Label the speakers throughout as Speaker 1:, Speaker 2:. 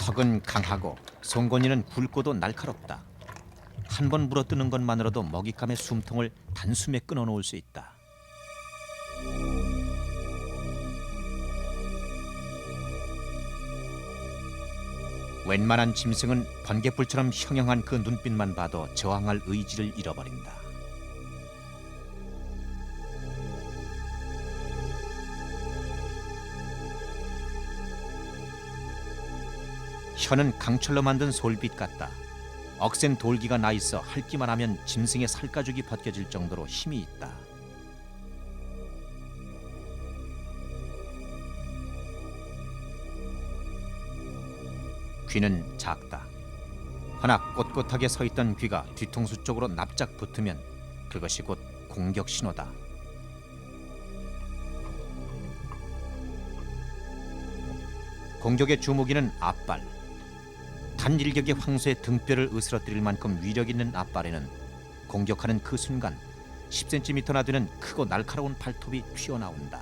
Speaker 1: 턱은 강하고 송곳니는 굵고도 날카롭다. 한 번 물어뜯는 것만으로도 먹잇감의 숨통을 단숨에 끊어놓을 수 있다. 웬만한 짐승은 번갯불처럼 형형한 그 눈빛만 봐도 저항할 의지를 잃어버린다. 혀는 강철로 만든 솔빛 같다. 억센 돌기가 나 있어 핥기만 하면 짐승의 살가죽이 벗겨질 정도로 힘이 있다. 귀는 작다. 하나 꼿꼿하게 서 있던 귀가 뒤통수 쪽으로 납작 붙으면 그것이 곧 공격 신호다. 공격의 주무기는 앞발. 단일격의 황소의 등뼈를 으스러뜨릴 만큼 위력 있는 앞발에는 공격하는 그 순간 10cm나 되는 크고 날카로운 발톱이 튀어나온다.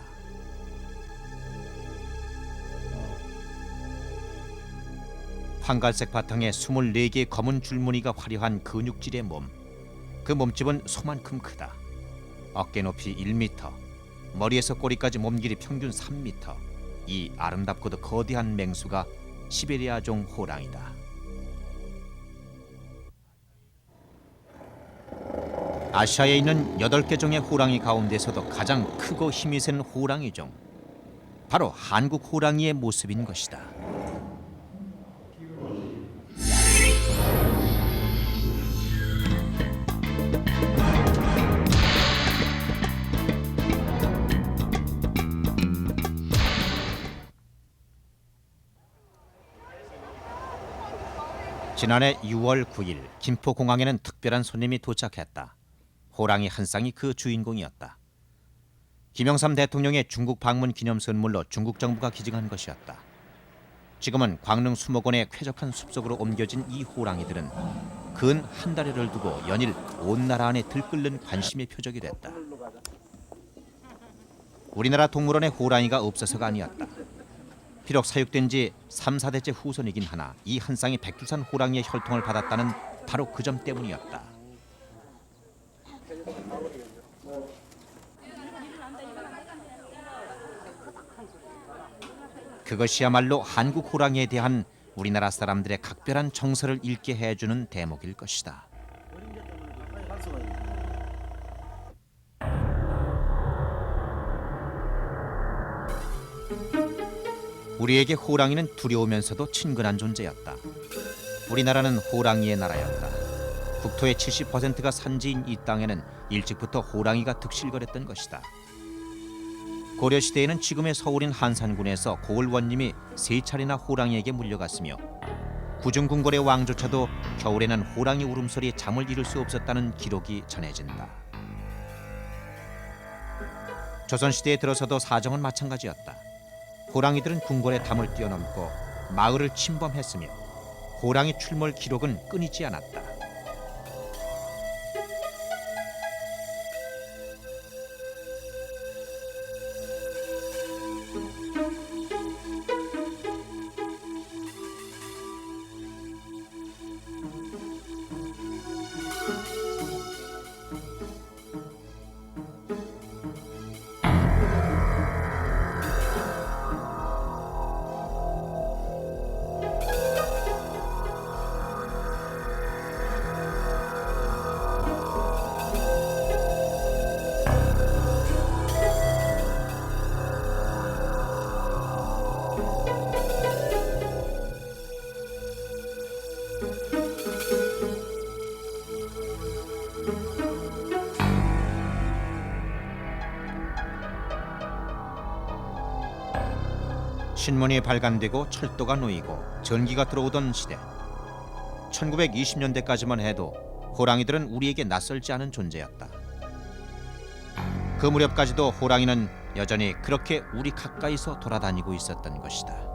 Speaker 1: 황갈색 바탕에 24개의 검은 줄무늬가 화려한 근육질의 몸. 그 몸집은 소만큼 크다. 어깨 높이 1m, 머리에서 꼬리까지 몸 길이 평균 3m. 이 아름답고도 거대한 맹수가 시베리아종 호랑이다. 아시아에 있는 8개 종의 호랑이 가운데서도 가장 크고 힘이 센 호랑이종. 바로 한국 호랑이의 모습인 것이다. 지난해 6월 9일 김포공항에는 특별한 손님이 도착했다. 호랑이 한 쌍이 그 주인공이었다. 김영삼 대통령의 중국 방문 기념 선물로 중국 정부가 기증한 것이었다. 지금은 광릉 수목원의 쾌적한 숲속으로 옮겨진 이 호랑이들은 근 한 달여를 두고 연일 온 나라 안에 들끓는 관심의 표적이 됐다. 우리나라 동물원에 호랑이가 없어서가 아니었다. 비록 사육된 지 3, 4대째 후손이긴 하나 이 한 쌍이 백두산 호랑이의 혈통을 받았다는 바로 그 점 때문이었다. 그것이야말로 한국 호랑이에 대한 우리나라 사람들의 각별한 정서를 읽게 해주는 대목일 것이다. 우리에게 호랑이는 두려우면서도 친근한 존재였다. 우리나라는 호랑이의 나라였다. 국토의 70%가 산지인 이 땅에는 일찍부터 호랑이가 득실거렸던 것이다. 고려시대에는 지금의 서울인 한산군에서 고을원님이 3차례나 호랑이에게 물려갔으며 구중궁궐의 왕조차도 겨울에는 호랑이 울음소리에 잠을 이룰 수 없었다는 기록이 전해진다. 조선시대에 들어서도 사정은 마찬가지였다. 호랑이들은 궁궐의 담을 뛰어넘고 마을을 침범했으며 호랑이 출몰 기록은 끊이지 않았다. 신문이 발간되고 철도가 놓이고 전기가 들어오던 시대. 1920년대까지만 해도 호랑이들은 우리에게 낯설지 않은 존재였다. 그 무렵까지도 호랑이는 여전히 그렇게 우리 가까이서 돌아다니고 있었던 것이다.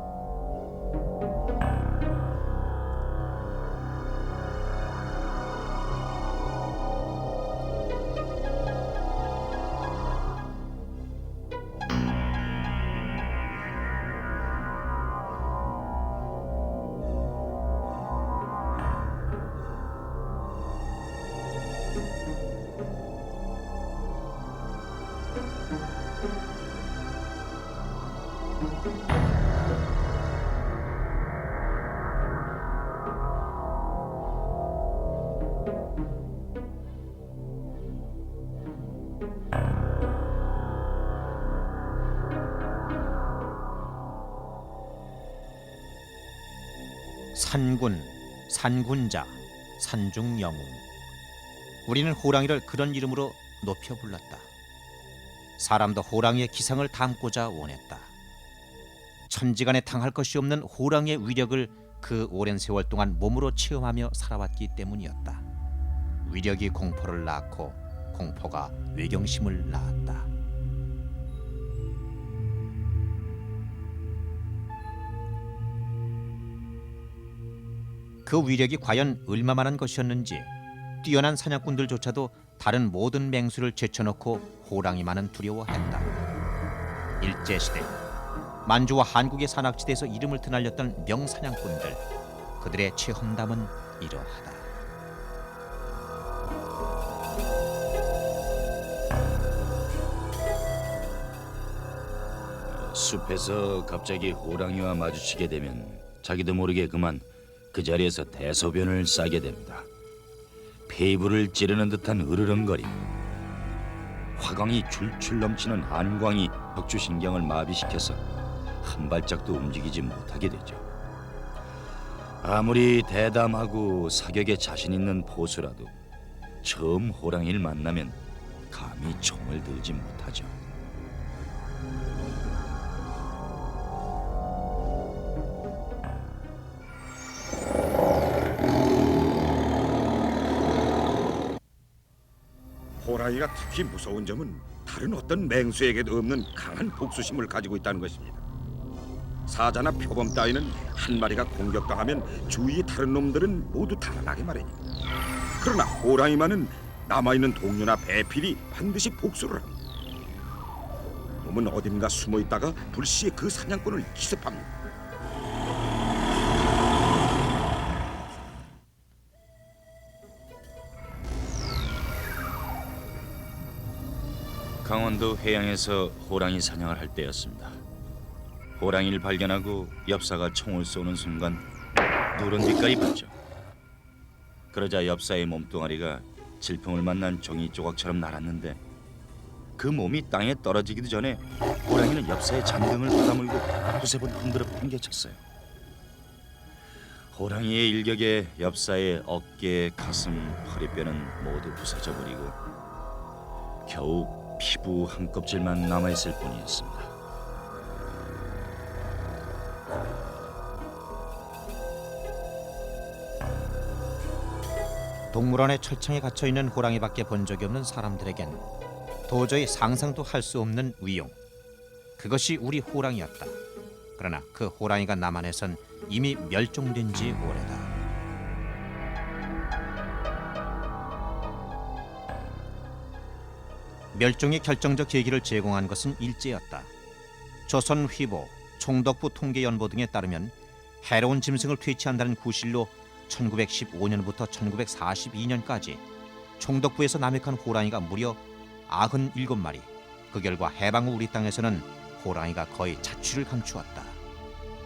Speaker 1: 산군, 산군자, 산중영웅. 우리는 호랑이를 그런 이름으로 높여 불렀다. 사람도 호랑이의 기상을 담고자 원했다. 천지간에 당할 것이 없는 호랑이의 위력을 그 오랜 세월 동안 몸으로 체험하며 살아왔기 때문이었다. 위력이 공포를 낳고 공포가 외경심을 낳았다. 그 위력이 과연 얼마만한 것이었는지 뛰어난 사냥꾼들조차도 다른 모든 맹수를 제쳐놓고 호랑이만은 두려워했다. 일제시대 만주와 한국의 산악지대에서 이름을 드날렸던 명사냥꾼들, 그들의 체험담은 이러하다.
Speaker 2: 숲에서 갑자기 호랑이와 마주치게 되면 자기도 모르게 그만 그 자리에서 대소변을 싸게 됩니다. 폐부를 찌르는 듯한 으르렁거림, 화광이 줄줄 넘치는 한광이 척추신경을 마비시켜서 한 발짝도 움직이지 못하게 되죠. 아무리 대담하고 사격에 자신 있는 보수라도 처음 호랑이를 만나면 감히 총을 들지 못하죠.
Speaker 3: 호랑이가 특히 무서운 점은 다른 어떤 맹수에게도 없는 강한 복수심을 가지고 있다는 것입니다. 사자나 표범 따위는 한 마리가 공격당하면 주위의 다른 놈들은 모두 달아나게 마련입니다. 그러나 호랑이만은 남아있는 동료나 배필이 반드시 복수를 합니다. 놈은 어딘가 숨어있다가 불시에 그 사냥꾼을 기습합니다.
Speaker 2: 강원도 해양에서 호랑이 사냥을 할 때였습니다. 호랑이를 발견하고 엽사가 총을 쏘는 순간 누런 빛깔이 봤죠. 그러자 엽사의 몸뚱아리가 질풍을 만난 종이 조각처럼 날았는데 그 몸이 땅에 떨어지기도 전에 호랑이는 엽사의 잔등을 받아물고 두세 번 흔들어 팽개쳤어요. 호랑이의 일격에 엽사의 어깨, 가슴, 허리뼈는 모두 부서져 버리고 겨우 피부 한 껍질만 남아있을 뿐이었습니다.
Speaker 1: 동물원의 철창에 갇혀있는 호랑이밖에 본 적이 없는 사람들에겐 도저히 상상도 할 수 없는 위용, 그것이 우리 호랑이였다. 그러나 그 호랑이가 남한에선 이미 멸종된 지 오래다. 멸종의 결정적 계기를 제공한 것은 일제였다. 조선휘보, 총독부 통계연보 등에 따르면 해로운 짐승을 퇴치한다는 구실로 1915년부터 1942년까지 총독부에서 남획한 호랑이가 무려 97마리. 그 결과 해방 후 우리 땅에서는 호랑이가 거의 자취를 감추었다.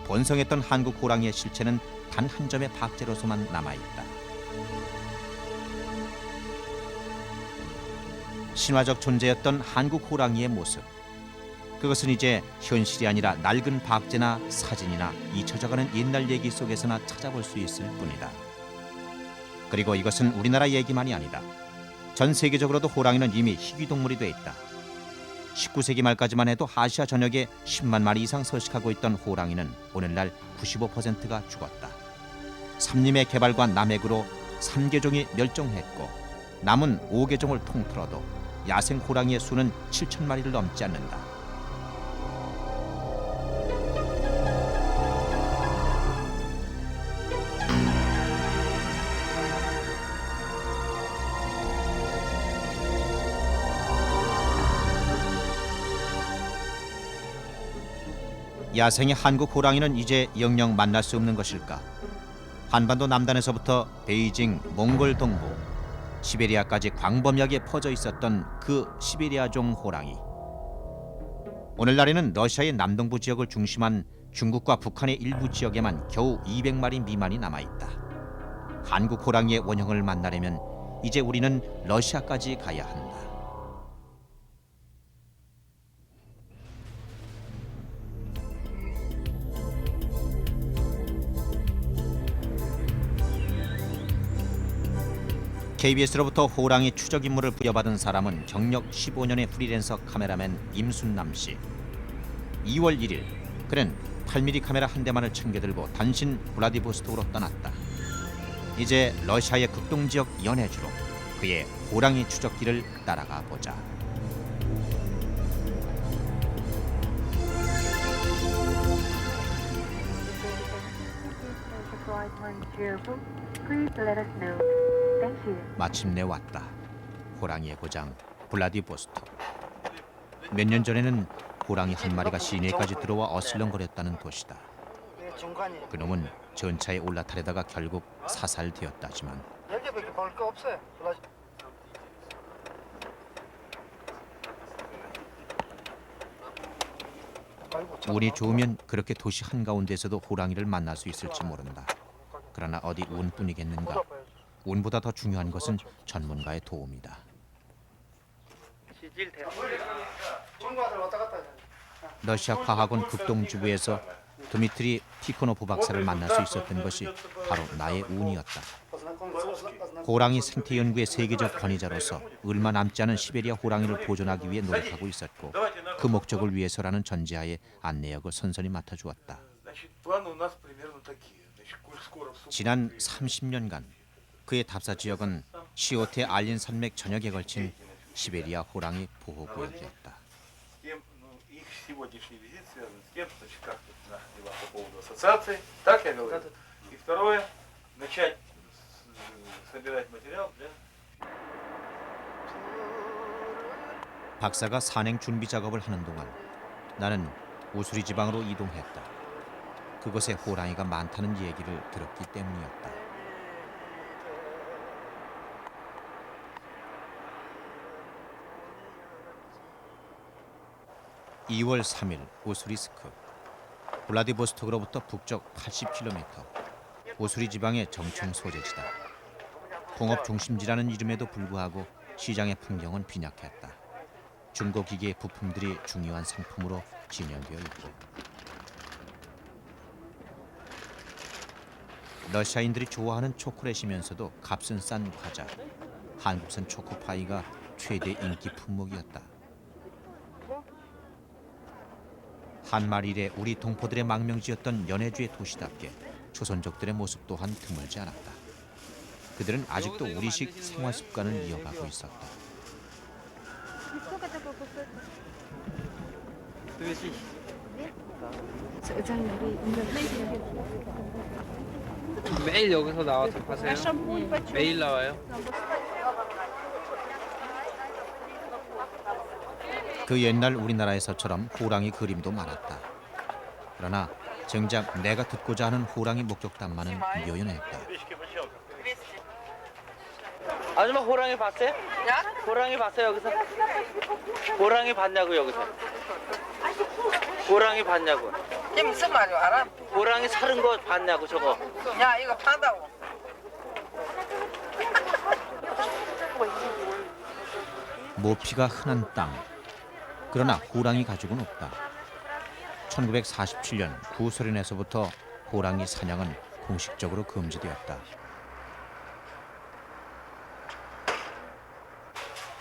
Speaker 1: 번성했던 한국 호랑이의 실체는 단 한 점의 박제로서만 남아있다. 신화적 존재였던 한국 호랑이의 모습, 그것은 이제 현실이 아니라 낡은 박제나 사진이나 잊혀져가는 옛날 얘기 속에서나 찾아볼 수 있을 뿐이다. 그리고 이것은 우리나라 얘기만이 아니다. 전 세계적으로도 호랑이는 이미 희귀동물이 돼 있다. 19세기 말까지만 해도 아시아 전역에 10만 마리 이상 서식하고 있던 호랑이는 오늘날 95%가 죽었다. 삼림의 개발과 남획으로 3개종이 멸종했고 남은 5개종을 통틀어도 야생 호랑이의 수는 7천 마리를 넘지 않는다. 야생의 한국 호랑이는 이제 영영 만날 수 없는 것일까? 한반도 남단에서부터 베이징, 몽골 동부, 시베리아까지 광범위하게 퍼져 있었던 그 시베리아종 호랑이. 오늘날에는 러시아의 남동부 지역을 중심한 중국과 북한의 일부 지역에만 겨우 200마리 미만이 남아있다. 한국 호랑이의 원형을 만나려면 이제 우리는 러시아까지 가야 한다. KBS로부터 호랑이 추적 임무를 부여받은 사람은 경력 15년의 프리랜서 카메라맨 임순남 씨. 2월 1일 그는 8mm 카메라 한 대만을 챙겨들고 단신 블라디보스톡으로 떠났다. 이제 러시아의 극동 지역 연해주로 그의 호랑이 추적기를 따라가 보자. 마침내 왔다. 호랑이의 고장 블라디보스톡. 몇 년 전에는 호랑이 한 마리가 시내까지 들어와 어슬렁거렸다는 도시다. 그놈은 전차에 올라타려다가 결국 사살되었다지만
Speaker 4: 여기밖에 먹을 거 없어요.
Speaker 1: 운이 좋으면 그렇게 도시 한가운데서도 호랑이를 만날 수 있을지 모른다. 그러나 어디 운뿐이겠는가. 운보다 더 중요한 것은 전문가의 도움이다. 러시아 과학원 극동지부에서 드미트리 티코노프 박사를 만날 수 있었던 것이 바로 나의 운이었다. 호랑이 생태 연구의 세계적 권위자로서 얼마 남지 않은 시베리아 호랑이를 보존하기 위해 노력하고 있었고 그 목적을 위해서라는 전제하에 안내역을 선선히 맡아주었다. 지난 30년간 그의 답사 지역은 시오테 알린 산맥 전역에 걸친 시베리아 호랑이 보호구역이었다. 박사가 산행 준비 작업을 하는 동안 나는 우수리 지방으로 이동했다. 그곳에 호랑이가 많다는 얘기를 들었기 때문이었다. (2월 3일) 우수리스크. 블라디보스톡으로부터 북쪽 80km. 우수리 지방의 정청 소재지다. 공업 중심지라는 이름에도 불구하고 시장의 풍경은 빈약했다. 중고기계 부품들이 중요한 상품으로 진열되어 있고 러시아인들이 좋아하는 초콜릿이면서도 값은 싼 과자, 한국산 초코파이가 최대 인기 품목이었다. 한말일에 우리 동포들의 망명지였던 연해주의 도시답게 조선족들의 모습 또한 드물지 않았다. 그들은 아직도 우리식 생활 습관을 이어가고 있었다.
Speaker 5: 매일 여기서 나와서 파세요? 매일 나와요?
Speaker 1: 그 옛날 우리나라에서처럼 호랑이 그림도 많았다. 그러나 정작 내가 듣고자 하는 호랑이 목격담만은 묘연했다.
Speaker 5: 아줌마 호랑이 봤어요? 호랑이 봤어요 여기서? 호랑이 봤냐고 여기서? 호랑이 봤냐고?
Speaker 4: 이게 무슨 말이야 알아?
Speaker 5: 호랑이 사는 거 봤냐고 저거?
Speaker 4: 야 이거 판다고.
Speaker 1: 모피가 흔한 땅. 그러나 호랑이 가죽은 없다. 1947년 구소련에서부터 호랑이 사냥은 공식적으로 금지되었다.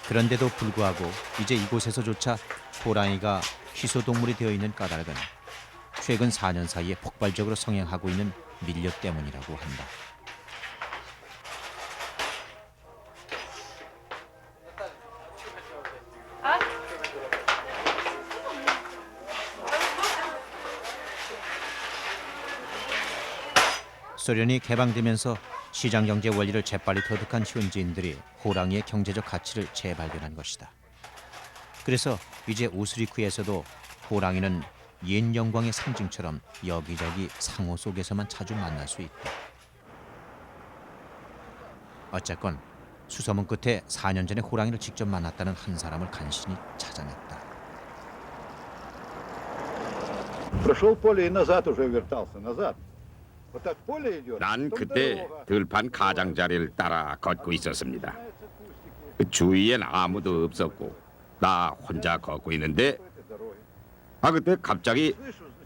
Speaker 1: 그런데도 불구하고 이제 이곳에서조차 호랑이가 희소동물이 되어 있는 까닭은 최근 4년 사이에 폭발적으로 성행하고 있는 밀려 때문이라고 한다. 소련이 개방되면서 시장 경제 원리를 재빨리 터득한 현지인들이 호랑이의 경제적 가치를 재발견한 것이다. 그래서 이제 우스리크에서도 호랑이는 옛 영광의 상징처럼 여기저기 상호 속에서만 자주 만날 수 있다. 어쨌건 수소문 끝에 4년 전에 호랑이를 직접 만났다는 한 사람을 간신히 찾아냈다.
Speaker 6: Прошел поле и назад уже вертался, назад. Вот так поле идет.
Speaker 3: 난
Speaker 6: потом
Speaker 3: 그때
Speaker 6: дорога.
Speaker 3: 들판 가장자리를 따라 걷고 있었습니다. 그 주위엔 아무도 없었고 나 혼자 걷고 있는데 그때 갑자기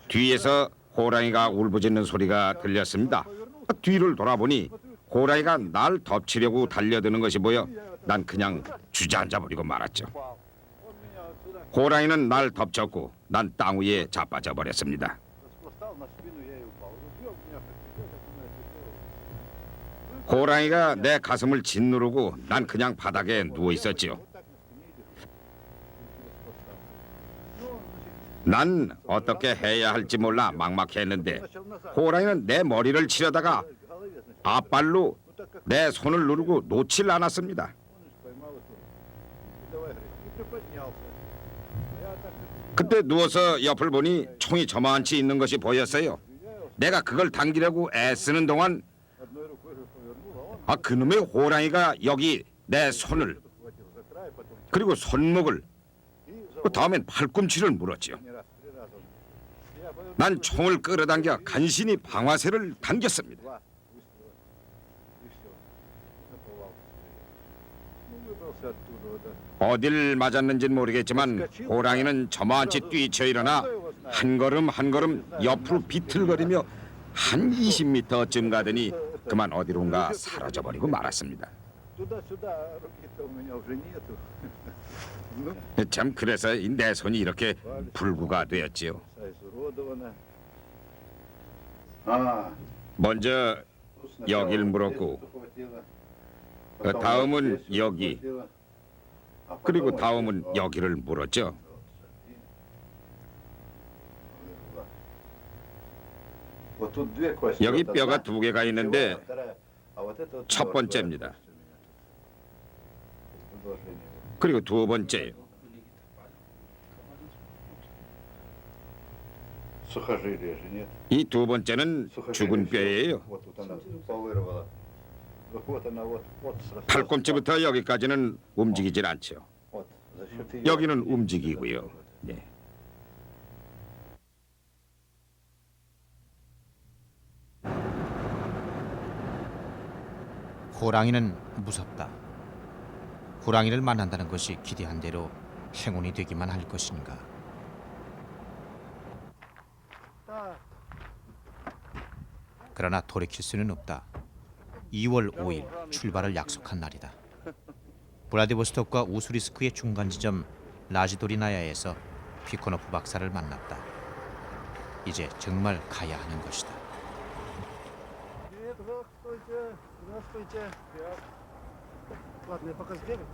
Speaker 3: 뒤에서 호랑이가 울부짖는 소리가 들렸습니다. 뒤를 돌아보니 호랑이가 날 덮치려고 달려드는 것이 보여 난 그냥 주저앉아 버리고 말았죠. 호랑이는 날 덮쳤고 난 땅 위에 자빠져 버렸습니다.
Speaker 6: Встал на спину, я и упал. Ружье у меня
Speaker 3: 호랑이가 내 가슴을 짓누르고 난 그냥 바닥에 누워 있었지요. 난 어떻게 해야 할지 몰라 막막했는데 호랑이는 내 머리를 치려다가 앞발로 내 손을 누르고 놓질 않았습니다.
Speaker 6: поймал эту. Давай, говорит, и приподнялся. Я так
Speaker 3: 그때 누워서 옆을 보니 총이 저만치 있는 것이 보였어요. 내가 그걸 당기려고 애쓰는 동안
Speaker 6: одной рукой же повернул, а он
Speaker 3: 그놈의 호랑이가 여기 내 손을
Speaker 6: схватил за край, потом
Speaker 3: 그리고 손목을
Speaker 6: и за
Speaker 3: 그 다음엔 팔꿈치를 물었지요.
Speaker 6: не раз, 3 раза. Я повернул,
Speaker 3: 난 총을 끌어당겨 간신히 방아쇠를 당겼습니다.
Speaker 6: 2 выстрела. И все. Наповал. Ну, выбрался оттуда, вот, да.
Speaker 3: 어딜 맞았는지는 모르겠지만 호랑이는 저만치 뛰쳐 일어나 한 걸음 한 걸음 옆으로 비틀거리며 한 20m쯤 가더니 그만 어디론가 사라져버리고 말았습니다.
Speaker 6: Туда-сюда, а руки-то у меня уже нету. Ну,
Speaker 3: 참 그래서 내 손이 이렇게 불구가 되었지요.
Speaker 6: вся изуродована. А,
Speaker 3: 먼저 여길 물었고 그 다음은 여기 그리고 다음은 여기를 물었죠. 여기 뼈가 2개가 있는데 첫 번째입니다. 그리고 2번째요. 이 2번째는 죽은 뼈예요. 팔꿈치부터 여기까지는 움직이질 않죠. 여기는 움직이고요. 네.
Speaker 1: 호랑이는 무섭다. 호랑이를 만난다는 것이 기대한 대로 행운이 되기만 할 것인가. 그러나 돌이킬 수는 없다. 2월 5일 출발을 약속한 날이다. 블라디보스톡과 우수리스크의 중간 지점 라지도리나야에서 피코노프 박사를 만났다. 이제 정말 가야 하는 것이다.
Speaker 6: Здравствуйте, здравствуйте. Ладно, я пока сбегаю.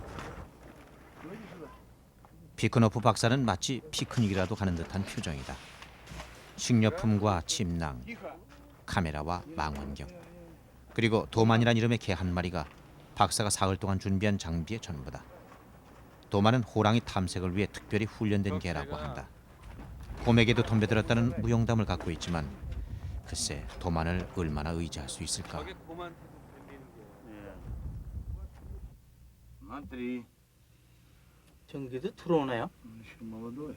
Speaker 6: Ну, иди сюда.
Speaker 1: 피크노프 박사는 마치 피크닉이라도 가는 듯한 표정이다. 식료품과 침낭, 카메라와 망원경, 그리고 도만이란 이름의 개 한 마리가 박사가 사흘 동안 준비한 장비의 전부다. 도만은 호랑이 탐색을 위해 특별히 훈련된 개라고 한다. 곰에게도 덤벼들었다는 무용담을 갖고 있지만 글쎄 도만을 얼마나 의지할 수 있을까.
Speaker 6: Смотри,
Speaker 5: 전기도 들어오네요.
Speaker 6: еще молодой.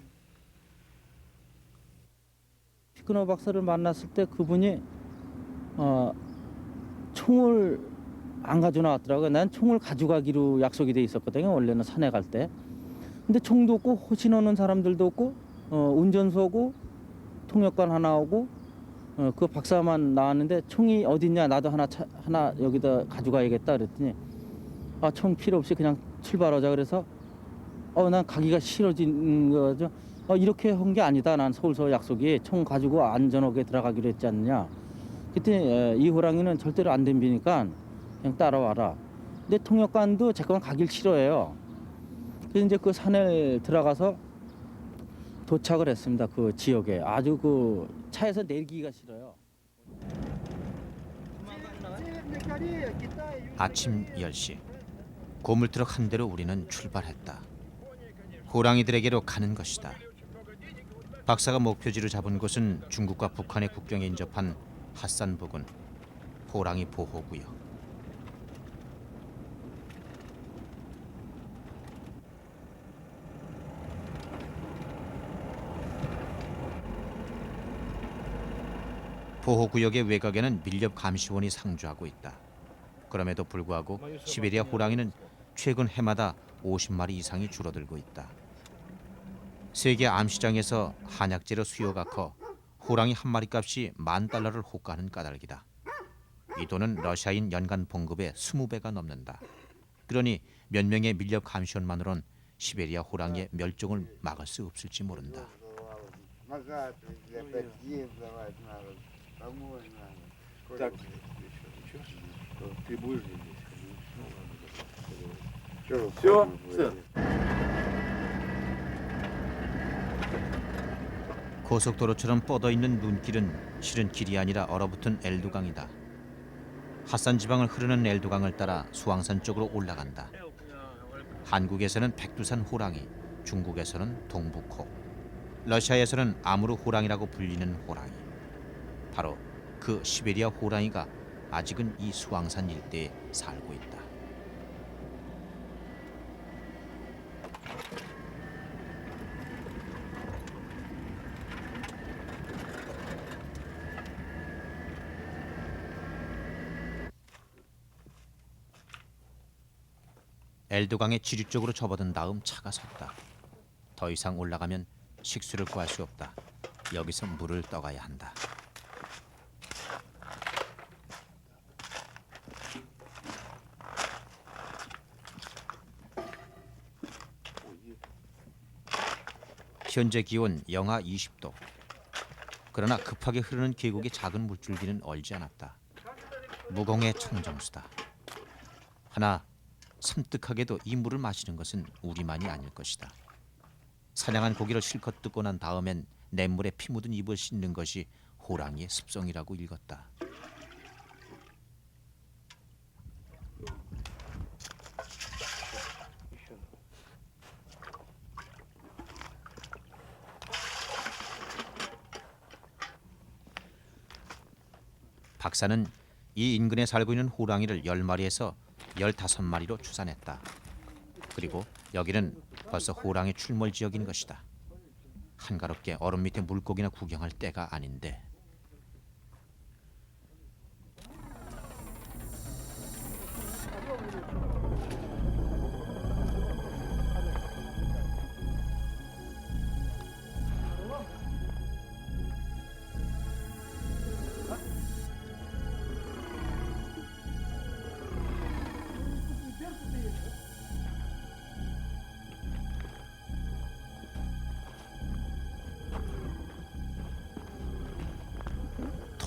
Speaker 5: 피크노 박사를 만났을 때 그분이 총을 안 가져 나왔더라고요. 난 총을 가져가기로 약속이 돼 있었거든요. 원래는 산에 갈 때. 근데 총도 없고 호신 오는 사람들도 없고 운전소고 통역관 하나 오고 그 박사만 나왔는데 총이 어딨냐 나도 하나 여기다 가져가야겠다 그랬더니 총 필요 없이 그냥 출발하자 그래서 난 가기가 싫어진 거죠. 이렇게 한 게 아니다. 난 서울서 약속이 총 가지고 안전하게 들어가기로 했지 않느냐. 그때 이 호랑이는 절대로 안 덤비니까 그냥 따라와라. 근데 통역관도 잠깐 가길 싫어해요. 그래서 이제 그 산에 들어가서 도착을 했습니다. 그 지역에 아주 그 차에서 내리기가 싫어요.
Speaker 1: 아침 10시 고물트럭 한 대로 우리는 출발했다. 호랑이들에게로 가는 것이다. 박사가 목표지로 잡은 곳은 중국과 북한의 국경에 인접한 핫산 부근 호랑이 보호구역. 보호구역의 외곽에는 밀렵 감시원이 상주하고 있다. 그럼에도 불구하고 시베리아 호랑이는 최근 해마다 50마리 이상이 줄어들고 있다. 세계 암시장에서 한약재료 수요가 커 호랑이 한 마리 값이 $10,000를 호가하는 까닭이다. 이 돈은 러시아인 연간 봉급의 20배가 넘는다. 그러니 몇 명의 밀렵 감시원만으론 시베리아 호랑이의 멸종을 막을 수 없을지 모른다.
Speaker 6: Так, ты будешь здесь? Все, сын.
Speaker 1: 고속도로처럼 뻗어있는 눈길은 실은 길이 아니라 얼어붙은 엘두강이다. 핫산 지방을 흐르는 엘두강을 따라 수왕산 쪽으로 올라간다. 한국에서는 백두산 호랑이, 중국에서는 동북호, 러시아에서는 아무르 호랑이라고 불리는 호랑이. 바로 그 시베리아 호랑이가 아직은 이 수왕산 일대에 살고 있다. 엘두강의 지류 쪽으로 접어든 다음 차가 섰다. 더 이상 올라가면 식수를 구할 수 없다. 여기서 물을 떠가야 한다. 현재 기온 영하 20도. 그러나 급하게 흐르는 계곡의 작은 물줄기는 얼지 않았다. 무공의 청정수다. 하나 섬뜩하게도 이 물을 마시는 것은 우리만이 아닐 것이다. 사냥한 고기를 실컷 뜯고 난 다음엔 냇물에 피 묻은 입을 씻는 것이 호랑이의 습성이라고 읽었다. 박사는 이 인근에 살고 있는 호랑이를 10마리에서 15마리로 추산했다. 그리고 여기는 벌써 호랑이 출몰 지역인 것이다. 한가롭게 얼음 밑에 물고기나 구경할 때가 아닌데.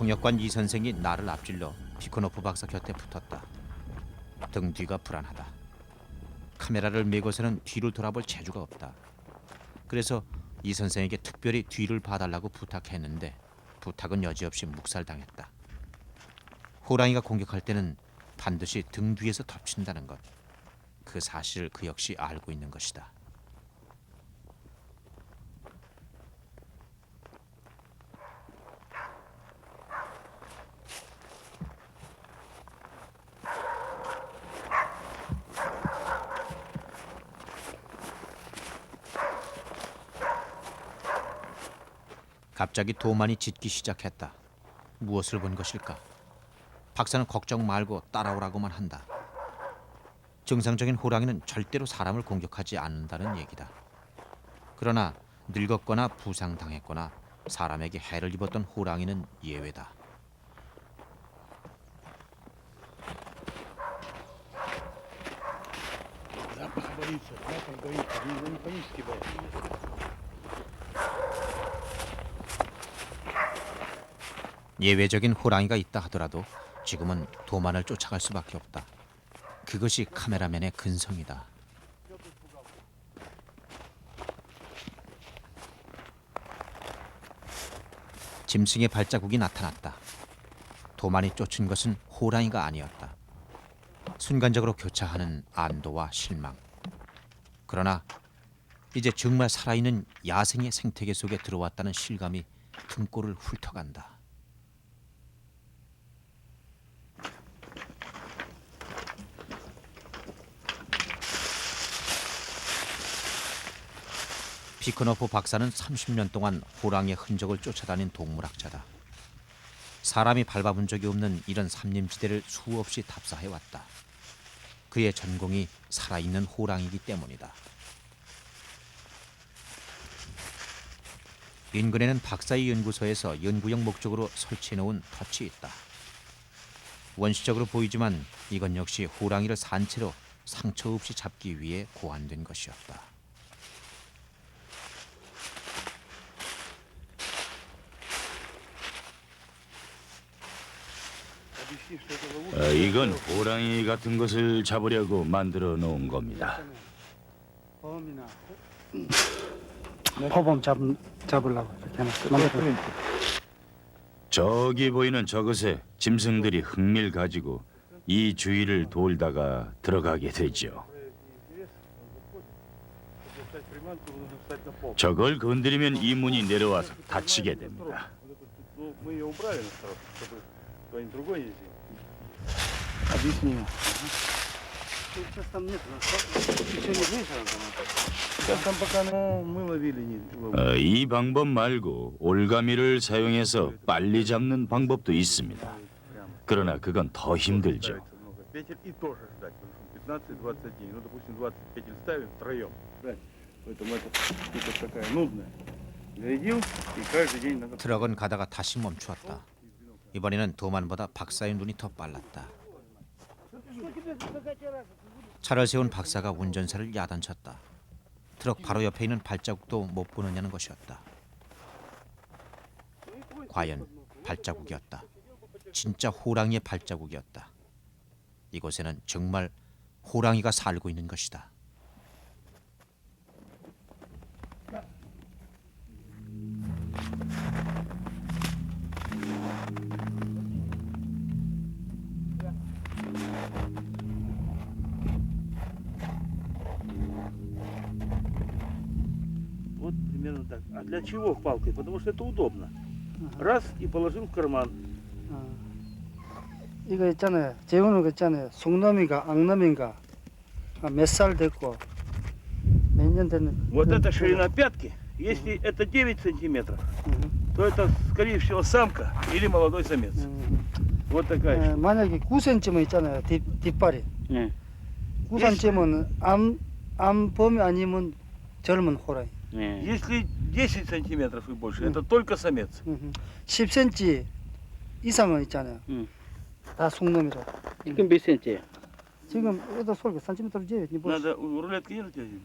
Speaker 1: 통역관 이 선생이 나를 앞질러 피코노프 박사 곁에 붙었다. 등 뒤가 불안하다. 카메라를 메고서는 뒤를 돌아볼 재주가 없다. 그래서 이 선생에게 특별히 뒤를 봐달라고 부탁했는데 부탁은 여지없이 묵살당했다. 호랑이가 공격할 때는 반드시 등 뒤에서 덮친다는 것. 그 사실을 그 역시 알고 있는 것이다. 갑자기 도만이 짖기 시작했다. 무엇을 본 것일까? 박사는 걱정 말고 따라오라고만 한다. 정상적인 호랑이는 절대로 사람을 공격하지 않는다는 얘기다. 그러나 늙었거나 부상당했거나 사람에게 해를 입었던 호랑이는 예외다. 예외적인 호랑이가 있다 하더라도 지금은 도만을 쫓아갈 수밖에 없다. 그것이 카메라맨의 근성이다. 짐승의 발자국이 나타났다. 도만이 쫓은 것은 호랑이가 아니었다. 순간적으로 교차하는 안도와 실망. 그러나 이제 정말 살아있는 야생의 생태계 속에 들어왔다는 실감이 등골을 훑어간다. 피코노프 박사는 30년 동안 호랑이의 흔적을 쫓아다닌 동물학자다. 사람이 밟아본 적이 없는 이런 산림지대를 수없이 답사해왔다. 그의 전공이 살아있는 호랑이기 때문이다. 인근에는 박사의 연구소에서 연구용 목적으로 설치해놓은 덫이 있다. 원시적으로 보이지만 이건 역시 호랑이를 산채로 상처 없이 잡기 위해 고안된 것이었다.
Speaker 2: 이건 호랑이 같은 것을 잡으려고 만들어 놓은 겁니다.
Speaker 7: 범이나 호범 잡으려고 이렇게 만들어.
Speaker 2: 저기 보이는 저것에 짐승들이 흥미를 가지고 이 주위를 돌다가 들어가게 되죠. 저걸 건드리면 이 문이 내려와서 닫히게 됩니다.
Speaker 7: Объясню. Сейчас там нет, еще не вечером. Сейчас там пока мы ловили не.
Speaker 2: 이 방법 말고 올가미를 사용해서 빨리 잡는 방법도 있습니다. 그러나 그건 더 힘들죠.
Speaker 6: Ветер и тоже ждать, потому что 15-20 дней, ну, допустим, 20 петель ставим втроем. Поэтому это штука такая нудная. Зарядил, и каждый день надо...
Speaker 1: 트럭은 가다가 다시 멈추었다. 이번에는 도만보다 박사의 눈이 더 빨랐다. 차를 세운 박사가 운전사를 야단쳤다. 트럭 바로 옆에 있는 발자국도 못 보느냐는 것이었다. 과연 발자국이었다. 진짜 호랑이의 발자국이었다. 이곳에는 정말 호랑이가 살고 있는 것이다.
Speaker 7: Вот примерно так. А для чего палкой? Потому что это удобно. Раз и положил в карман.
Speaker 8: 이거 있잖아요. 재우는 거 있잖아요. 송놈인가 앙놈인가 몇 살 됐고 몇 년 됐는.
Speaker 7: Вот это ширина пятки. Если это 9 сантиметров, то это, скорее всего, самка или молодой самец. Вот такая.
Speaker 8: 만약에 9cm면 있잖아요. 뒷발이.
Speaker 7: 네.
Speaker 8: 9cm면 암범이 아니면 젊은 호랑이.
Speaker 7: Если 10 сантиметров и больше, это только самец.
Speaker 8: 10cm 이상은 있잖아요. 다 송놈이라.
Speaker 7: 지금 몇 cm예요?
Speaker 8: 지금 это сколько? сантиметров 9, не больше.
Speaker 7: Надо у рулетки нет у тебя здесь?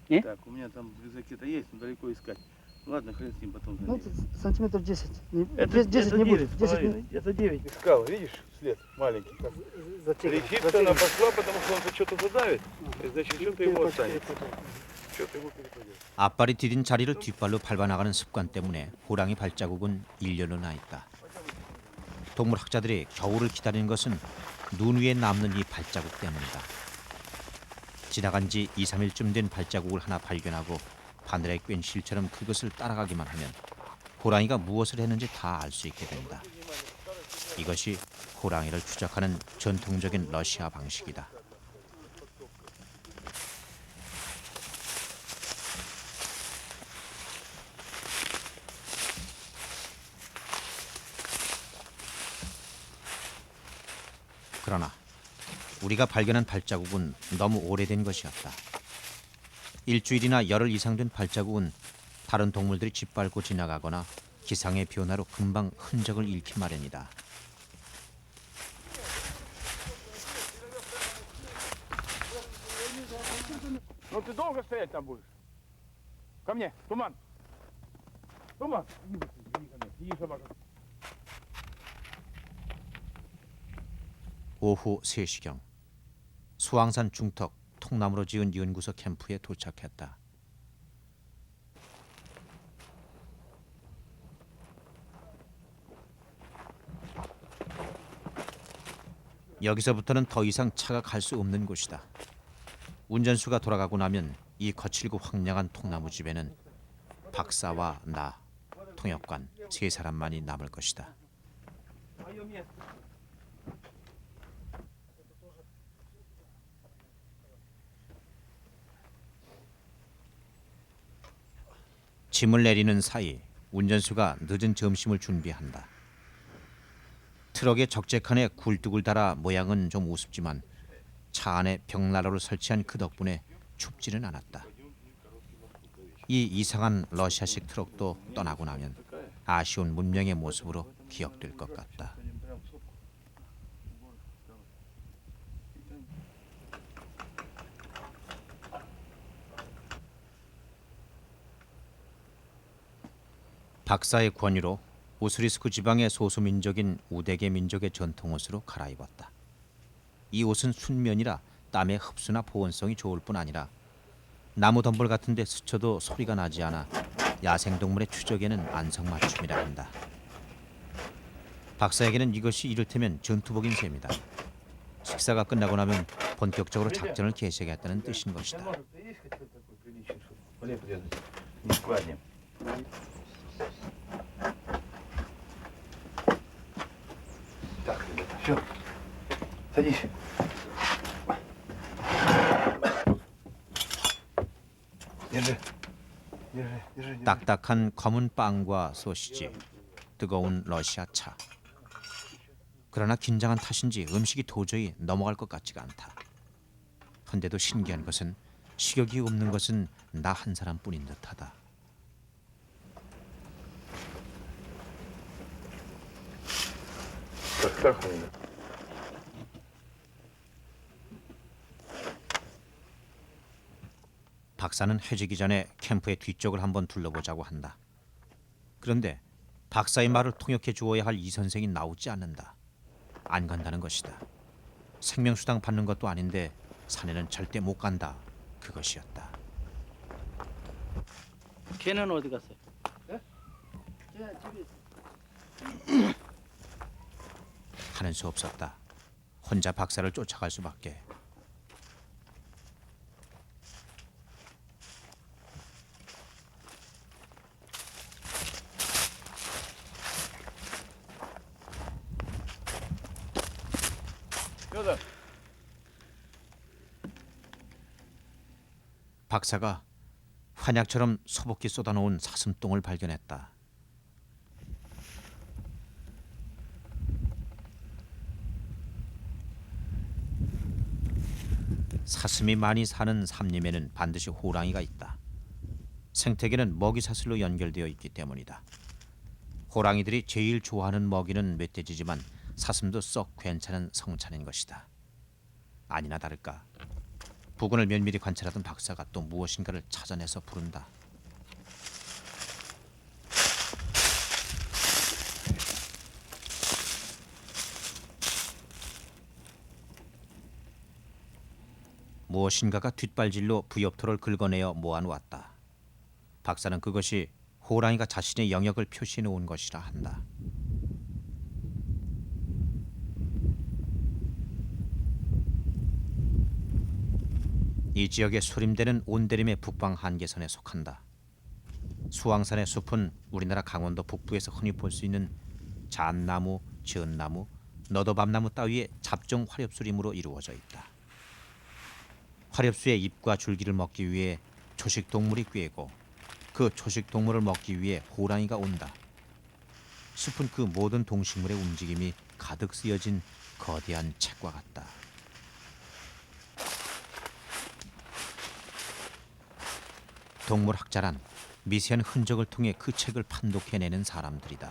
Speaker 8: Не?
Speaker 7: Так, у меня там в рюкзаке-то есть, но далеко искать. Ладно, хрен с ним потом.
Speaker 8: Ну,
Speaker 7: залезем.
Speaker 8: сантиметров 10.
Speaker 7: Это
Speaker 8: 10 не будет. 10 не...
Speaker 6: Это 9 искал, видишь, след маленький. Как. Летит,
Speaker 8: Затягивай.
Speaker 6: она пошла, потому что он что-то задавит, и значит, что-то его останется. Что-то его перепадет.
Speaker 1: 앞발이 디딘 자리를 뒷발로 밟아나가는 습관 때문에 호랑이 발자국은 일렬로 나 있다. 동물학자들이 겨울을 기다리는 것은 눈 위에 남는 이 발자국 때문이다. 지나간 지 2, 3일쯤 된 발자국을 하나 발견하고 바늘에 꿰인 실처럼 그것을 따라가기만 하면 호랑이가 무엇을 했는지 다 알 수 있게 된다. 이것이 호랑이를 추적하는 전통적인 러시아 방식이다. 그러나 우리가 발견한 발자국은 너무 오래된 것이었다. 일주일이나 열흘 이상 된 발자국은 다른 동물들이 짓밟고 지나가거나 기상의 변화로 금방 흔적을 잃기 마련이다.
Speaker 6: Ну ты долго стоять там будешь? Ко мне, Туман. Туман. Иди, собака.
Speaker 1: 오후 3시경 수왕산 중턱 통나무로 지은 연구소 캠프에 도착했다. 여기서부터는 더 이상 차가 갈 수 없는 곳이다. 운전수가 돌아가고 나면 이 거칠고 황량한 통나무 집에는 박사와 나, 통역관 세 사람만이 남을 것이다. 짐을 내리는 사이 운전수가 늦은 점심을 준비한다. 트럭에 적재칸에 굴뚝을 달아 모양은 좀 우습지만 차 안에 벽난로를 설치한 그 덕분에 춥지는 않았다. 이 이상한 러시아식 트럭도 떠나고 나면 아쉬운 문명의 모습으로 기억될 것 같다. 박사의 권유로 우스리스크 지방의 소수민족인 우데게 민족의 전통 옷으로 갈아입었다. 이 옷은 순면이라 땀의 흡수나 보온성이 좋을 뿐 아니라 나무 덤불 같은 데 스쳐도 소리가 나지 않아 야생동물의 추적에는 안성맞춤이라 한다. 박사에게는 이것이 이를테면 전투복인 셈이다. 식사가 끝나고 나면 본격적으로 작전을 개시하겠다는 뜻인 것이다. 딱딱한 검은 빵과 소시지, 뜨거운 러시아 차. 그러나 긴장한 탓인지 음식이 도저히 넘어갈 것 같지가 않다. 헌데도 신기한 것은 식욕이 없는 것은 나 한 사람뿐인 듯하다. 박사는 해지기 전에 캠프의 뒤쪽을 한번 둘러보자고 한다. 그런데 박사의 말을 통역해 주어야 할 이 선생이 나오지 않는다. 안 간다는 것이다. 생명수당 받는 것도 아닌데 산에는 절대 못 간다. 그것이었다.
Speaker 5: 걔는 어디 갔어요?
Speaker 1: 하는 수 없었다. 혼자 박사를 쫓아갈 수밖에. 박사가 환약처럼 소복히 쏟아놓은 사슴똥을 발견했다. 사슴이 많이 사는 삼림에는 반드시 호랑이가 있다. 생태계는 먹이 사슬로 연결되어 있기 때문이다. 호랑이들이 제일 좋아하는 먹이는 멧돼지지만 사슴도 썩 괜찮은 성찬인 것이다. 아니나 다를까 부근을 면밀히 관찰하던 박사가 또 무엇인가를 찾아내서 부른다. 무엇인가가 뒷발질로 부엽토를 긁어내어 모아놓았다. 박사는 그것이 호랑이가 자신의 영역을 표시해 놓은 것이라 한다. 이 지역의 수림대는 온대림의 북방 한계선에 속한다. 수왕산의 숲은 우리나라 강원도 북부에서 흔히 볼 수 있는 잣나무, 전나무, 너도밤나무 따위의 잡종 화렵수림으로 이루어져 있다. 화렵수의 잎과 줄기를 먹기 위해 초식동물이 꿰고 그 초식동물을 먹기 위해 호랑이가 온다. 숲은 그 모든 동식물의 움직임이 가득 쓰여진 거대한 책과 같다. 동물학자란 미세한 흔적을 통해 그 책을 판독해내는 사람들이다.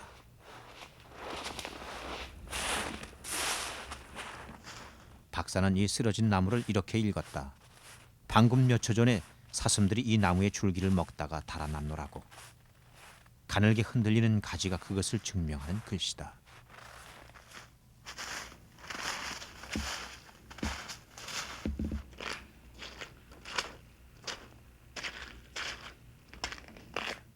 Speaker 1: 박사는 이 쓰러진 나무를 이렇게 읽었다. 방금 몇 초 전에 사슴들이 이 나무의 줄기를 먹다가 달아났노라고. 가늘게 흔들리는 가지가 그것을 증명하는 글씨다.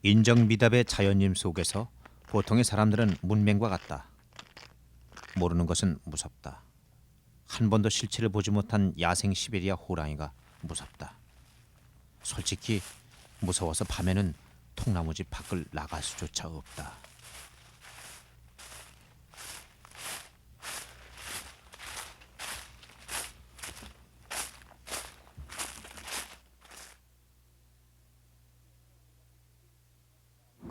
Speaker 1: 인정미답의 자연림 속에서 보통의 사람들은 문맹과 같다. 모르는 것은 무섭다. 한 번도 실체를 보지 못한 야생 시베리아 호랑이가 무섭다. 솔직히 무서워서 밤에는 통나무집 밖을 나갈 수조차 없다.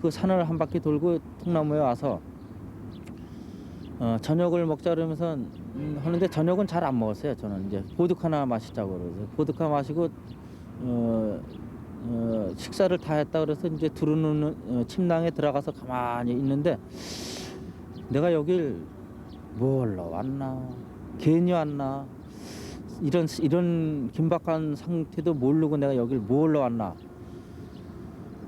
Speaker 5: 그 그 산을 한 바퀴 돌고 통나무에 와서 저녁을 먹자 그러면서 하는데 저녁은 잘 안 먹었어요. 저는 이제 보드카 하나 마시자고 그래서 보드카 마시고 식사를 다 했다 그래서 이제 두루누는 침낭에 들어가서 가만히 있는데 내가 여길 뭘로 왔나 괜히 왔나 이런 긴박한 상태도 모르고 내가 여길 뭘로 왔나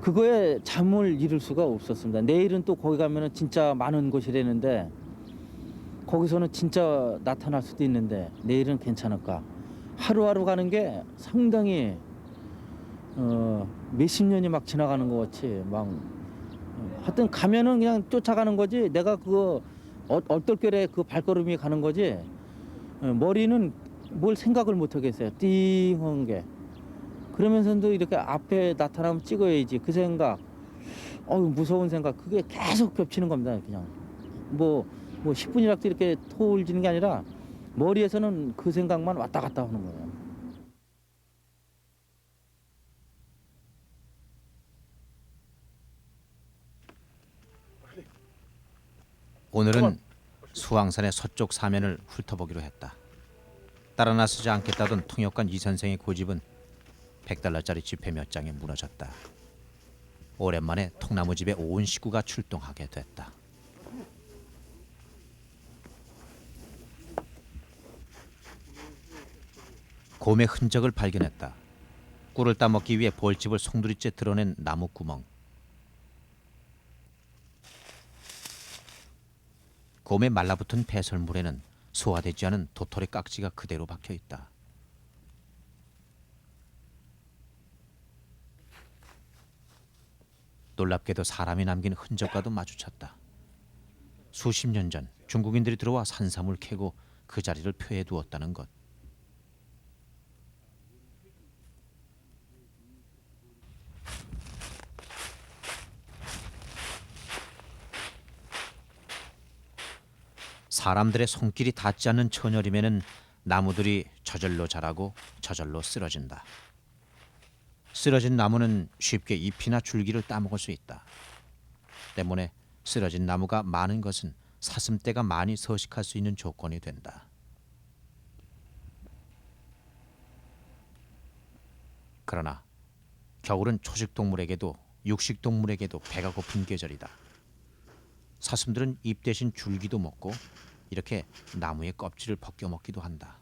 Speaker 5: 그거에 잠을 이룰 수가 없었습니다. 내일은 또 거기 가면은 진짜 많은 곳이라는데 거기서는 진짜 나타날 수도 있는데 내일은 괜찮을까? 하루하루 가는 게 상당히 몇십 년이 막 지나가는 것 같이 막 하여튼 가면은 그냥 쫓아가는 거지 내가 그거 얼떨결에 그 발걸음이 가는 거지 머리는 뭘 생각을 못 하겠어요. 띵한 게 그러면서도 이렇게 앞에 나타나면 찍어야지 그 생각 무서운 생각 그게 계속 겹치는 겁니다. 그냥 뭐 10분이라도 이렇게 토울지는 게 아니라 머리에서는 그 생각만 왔다 갔다 하는 거예요.
Speaker 1: 오늘은 수왕산의 서쪽 사면을 훑어보기로 했다. 따라 나서지 않겠다던 통역관 이 선생의 고집은 $100짜리 지폐 몇 장에 무너졌다. 오랜만에 통나무집에 온 식구가 출동하게 됐다. 곰의 흔적을 발견했다. 꿀을 따먹기 위해 볼집을 송두리째 드러낸 나무 구멍. 곰의 말라붙은 배설물에는 소화되지 않은 도토리 깍지가 그대로 박혀 있다. 놀랍게도 사람이 남긴 흔적과도 마주쳤다. 수십 년 전 중국인들이 들어와 산삼을 캐고 그 자리를 표해 두었다는 것. 사람들의 손길이 닿지 않는 천여림에는 나무들이 저절로 자라고 저절로 쓰러진다. 쓰러진 나무는 쉽게 잎이나 줄기를 따먹을 수 있다. 때문에 쓰러진 나무가 많은 것은 사슴떼가 많이 서식할 수 있는 조건이 된다. 그러나 겨울은 초식동물에게도 육식동물에게도 배가 고픈 계절이다. 사슴들은 잎 대신 줄기도 먹고 이렇게 나무의 껍질을 벗겨 먹기도 한다.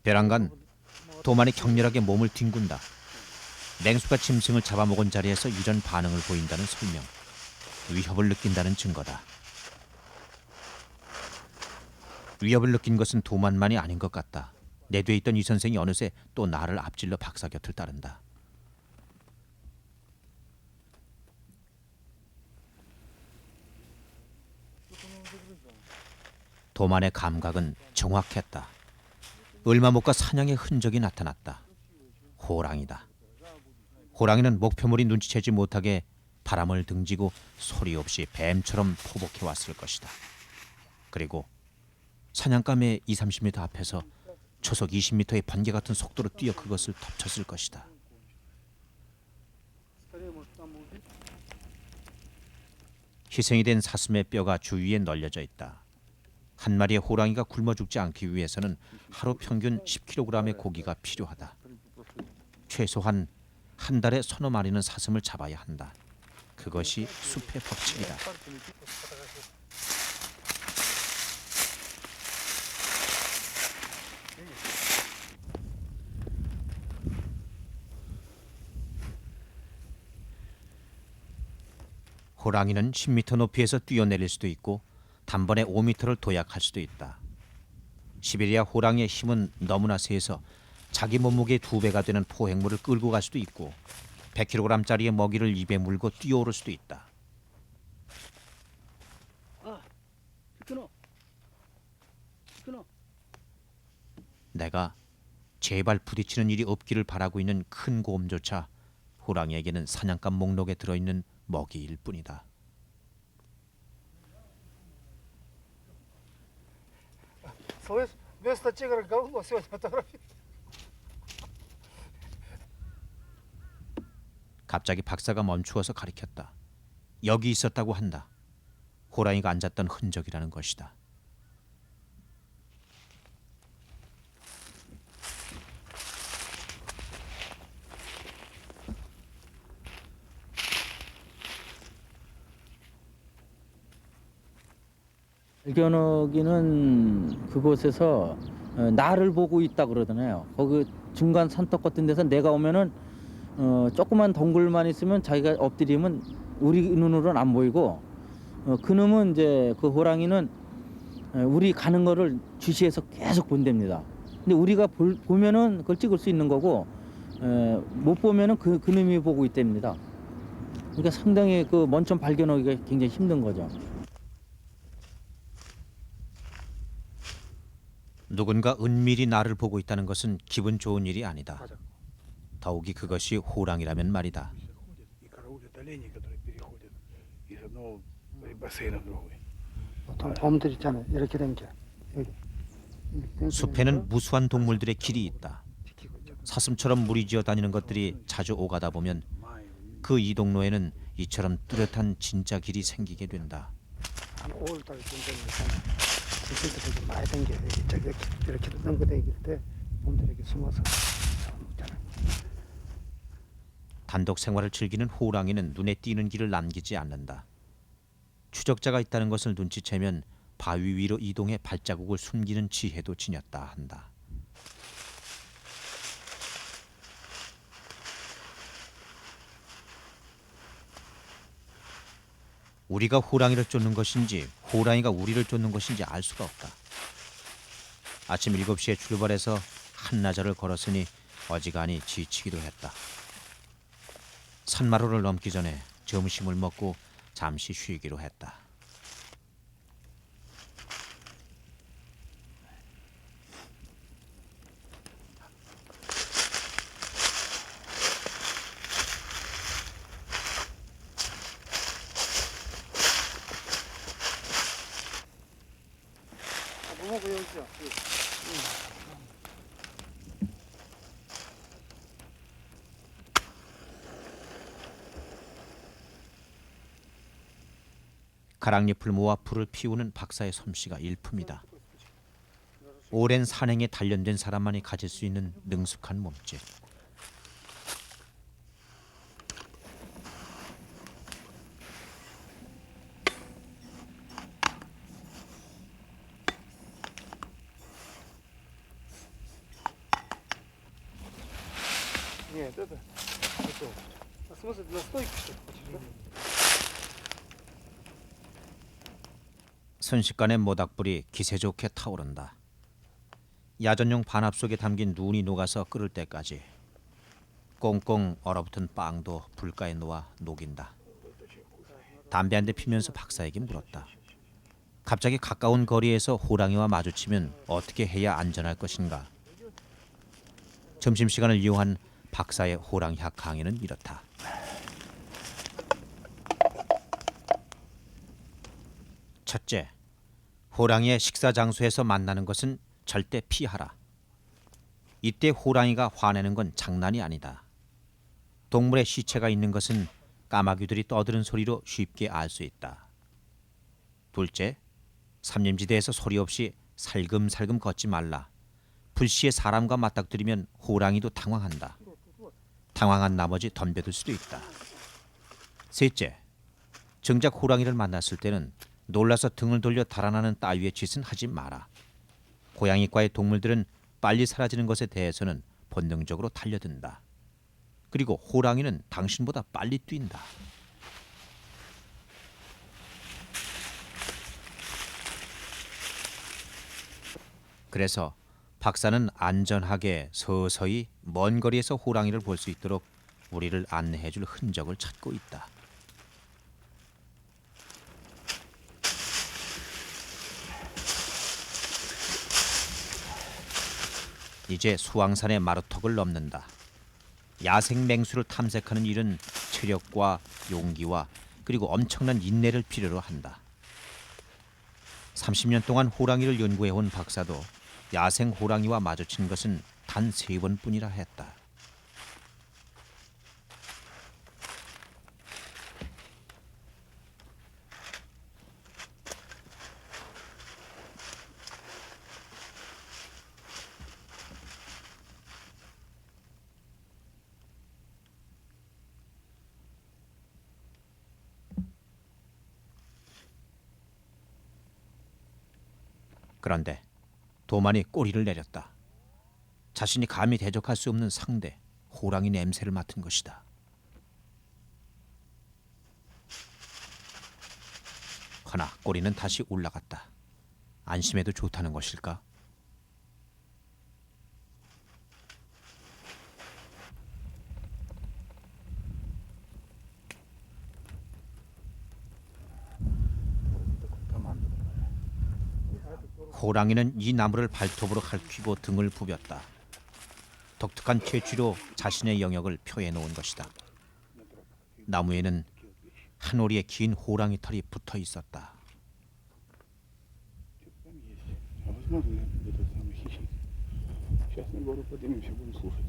Speaker 1: 벼랑간 도만이 격렬하게 몸을 뒹군다. 맹수가 짐승을 잡아먹은 자리에서 이런 반응을 보인다는 설명. 위협을 느낀다는 증거다. 위협을 느낀 것은 도만만이 아닌 것 같다. 내 뒤에 있던 이 선생이 어느새 또 나를 앞질러 박사 곁을 따른다. 도만의 감각은 정확했다. 얼마 못 가 사냥의 흔적이 나타났다. 호랑이다. 호랑이는 목표물이 눈치채지 못하게 바람을 등지고 소리 없이 뱀처럼 포복해 왔을 것이다. 그리고 사냥감의 20-30m 앞에서 초속 20m의 번개 같은 속도로 뛰어 그것을 덮쳤을 것이다. 희생이 된 사슴의 뼈가 주위에 널려져 있다. 한 마리의 호랑이가 굶어 죽지 않기 위해서는 하루 평균 10kg의 고기가 필요하다. 최소한 한 달에 서너 마리는 사슴을 잡아야 한다. 그것이 숲의 법칙이다. 호랑이는 10m 높이에서 뛰어내릴 수도 있고 단번에 5m를 도약할 수도 있다. 시베리아 호랑이의 힘은 너무나 세서 자기 몸무게의 2배가 되는 포획물을 끌고 갈 수도 있고 100kg짜리의 먹이를 입에 물고 뛰어오를 수도 있다.
Speaker 8: 끊어. 끊어.
Speaker 1: 내가 제발 부딪히는 일이 없기를 바라고 있는 큰 곰조차 호랑이에게는 사냥감 목록에 들어있는 먹이일 뿐이다.
Speaker 8: Место тигра говно сегодня фотографии.
Speaker 1: 갑자기 박사가 멈추어서 가리켰다. 여기 있었다고 한다. 호랑이가 앉았던 흔적이라는 것이다.
Speaker 5: 발견하기는 그곳에서 나를 보고 있다 그러잖아요. 거기 중간 산떡 같은 데서 내가 오면은 조그만 동굴만 있으면 자기가 엎드리면 우리 눈으로는 안 보이고 그놈은 이제 그 호랑이는 우리 가는 거를 주시해서 계속 본답니다. 근데 우리가 보면은 그걸 찍을 수 있는 거고 못 보면은 그놈이 보고 있답니다. 그러니까 상당히 그 먼저 발견하기가 굉장히 힘든 거죠.
Speaker 1: 누군가 은밀히 나를 보고 있다는 것은 기분 좋은 일이 아니다. 더욱이 그것이 호랑이라면 말이다.
Speaker 7: И караулят оленей, которые переходят из одного бассейна в другой.
Speaker 8: 보통 봄들 있잖아요. 이렇게 된 게. 여기.
Speaker 1: 숲에는 무수한 동물들의 길이 있다. 사슴처럼 무리지어 다니는 것들이 자주 오가다 보면 그 이동로에는 이처럼 뚜렷한 진짜 길이 생기게 된다.
Speaker 8: 한 5월달에 된다는 있잖아요. 있을 때 되게 많이 된 게 저기 이렇게 넘겨다닐 때 봄들 이렇게 숨어서 있잖아요.
Speaker 1: 단독 생활을 즐기는 호랑이는 눈에 띄는 길을 남기지 않는다. 추적자가 있다는 것을 눈치채면 바위 위로 이동해 발자국을 숨기는 지혜도 지녔다 한다. 우리가 호랑이를 쫓는 것인지 호랑이가 우리를 쫓는 것인지 알 수가 없다. 아침 7시에 출발해서 한나절을 걸었으니 어지간히 지치기도 했다. 산마루를 넘기 전에 점심을 먹고 잠시 쉬기로 했다.
Speaker 8: 뭐하고 여기죠?
Speaker 1: 가랑잎을 모아 불을 피우는 박사의 솜씨가 일품이다. 오랜 산행에 단련된 사람만이 가질 수 있는 능숙한 몸짓.
Speaker 8: Нет, это. А смысл для стойки что-то хочешь, да?
Speaker 1: 순식간에 모닥불이 기세 좋게 타오른다. 야전용 반합 속에 담긴 눈이 녹아서 끓을 때까지 꽁꽁 얼어붙은 빵도 불가에 놓아 녹인다. 담배 한 대 피면서 박사에게 물었다. 갑자기 가까운 거리에서 호랑이와 마주치면 어떻게 해야 안전할 것인가? 점심시간을 이용한 박사의 호랑이학 강의는 이렇다. 첫째, 호랑이의 식사 장소에서 만나는 것은 절대 피하라. 이때 호랑이가 화내는 건 장난이 아니다. 동물의 시체가 있는 것은 까마귀들이 떠드는 소리로 쉽게 알 수 있다. 둘째, 삼림지대에서 소리 없이 살금살금 걷지 말라. 불시에 사람과 맞닥뜨리면 호랑이도 당황한다. 당황한 나머지 덤벼들 수도 있다. 셋째, 정작 호랑이를 만났을 때는 놀라서 등을 돌려 달아나는 따위의 짓은 하지 마라. 고양이과의 동물들은 빨리 사라지는 것에 대해서는 본능적으로 달려든다. 그리고 호랑이는 당신보다 빨리 뛴다. 그래서 박사는 안전하게 서서히 먼 거리에서 호랑이를 볼 수 있도록 우리를 안내해줄 흔적을 찾고 있다. 이제 수왕산의 마루턱을 넘는다. 야생 맹수를 탐색하는 일은 체력과 용기와 그리고 엄청난 인내를 필요로 한다. 30년 동안 호랑이를 연구해온 박사도 야생 호랑이와 마주친 것은 단 3번뿐이라 했다. 그런데 도만이 꼬리를 내렸다. 자신이 감히 대적할 수 없는 상대, 호랑이 냄새를 맡은 것이다. 허나 꼬리는 다시 올라갔다. 안심해도 좋다는 것일까? 호랑이는 이 나무를 발톱으로 핥히고 등을 부볐다. 독특한 채취로 자신의 영역을 표해 놓은 것이다. 나무에는 한 오리의 긴 호랑이 털이 붙어 있었다.
Speaker 6: А возможно, этот самый хищник. Сейчас на гору поднимемся, будем слушать.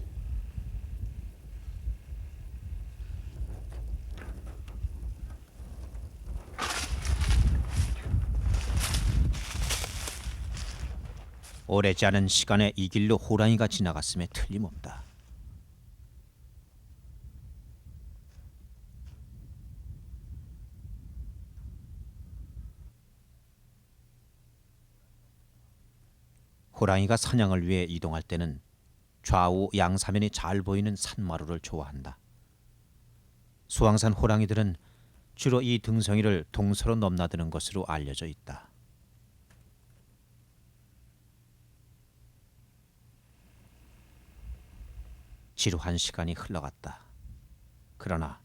Speaker 1: 오래지 않은 시간에 이 길로 호랑이가 지나갔음에 틀림없다. 호랑이가 사냥을 위해 이동할 때는 좌우 양사면이 잘 보이는 산마루를 좋아한다. 수왕산 호랑이들은 주로 이 등성이를 동서로 넘나드는 것으로 알려져 있다. 지루한 시간이 흘러갔다. 그러나